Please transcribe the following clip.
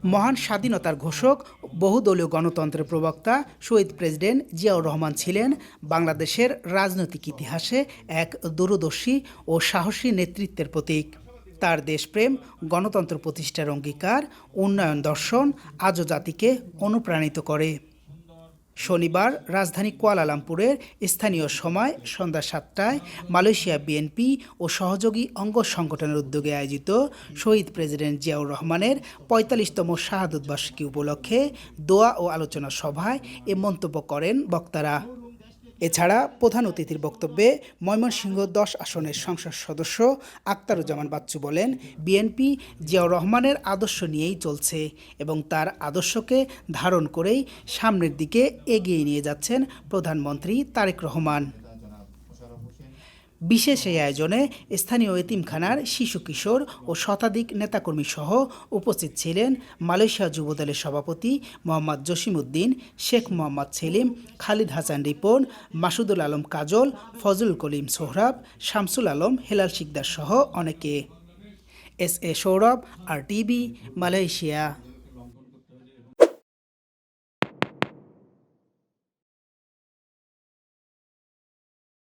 মহান স্বাধীনতার ঘোষক বহুদলীয় গণতন্ত্রের প্রবক্তা শহীদ প্রেসিডেন্ট জিয়াউর রহমান ছিলেন বাংলাদেশের রাজনৈতিক ইতিহাসে এক দূরদর্শী ও সাহসী নেতৃত্বের প্রতীক। তার দেশপ্রেম, গণতন্ত্র প্রতিষ্ঠার অঙ্গীকার, উন্নয়ন দর্শন আজও জাতিকে অনুপ্রাণিত করে। শনিবার রাজধানী কুয়ালালামপুরের স্থানীয় সময় সন্ধ্যা ৭টায় মালয়েশিয়া বিএনপি ও সহযোগী অঙ্গ সংগঠনের উদ্যোগে আয়োজিত শহীদ প্রেসিডেন্ট জিয়াউর রহমানের ৪৫তম শাহাদত বার্ষিকী উপলক্ষে দোয়া ও আলোচনা সভায় এ মন্তব্য করেন বক্তারা। এছাড়া প্রধান অতিথির বক্তব্যে ময়মনসিংহ ১০ আসনের সংসদ সদস্য আখতারুজ্জামান বাচ্চু বলেন, বিএনপি জিয়াউর রহমানের আদর্শ নিয়েই চলছে এবং তার আদর্শকে ধারণ করেই সামনের দিকে এগিয়ে নিয়ে যাচ্ছেন প্রধানমন্ত্রী তারেক রহমান। বিশেষ এই আয়োজনে স্থানীয় এতিমখানার শিশু কিশোর ও শতাধিক নেতাকর্মী সহ উপস্থিত ছিলেন মালয়েশিয়া যুবদলের সভাপতি মোহাম্মদ জসিমউদ্দিন, শেখ মোহাম্মদ সেলিম, খালিদ হাসান রিপন, মাসুদুল আলম কাজল, ফজলুল করিম সোহরাব, শামসুল আলম, হেলাল শিকদার সহ অনেকে। S A Sourav, RTV, Malaysia.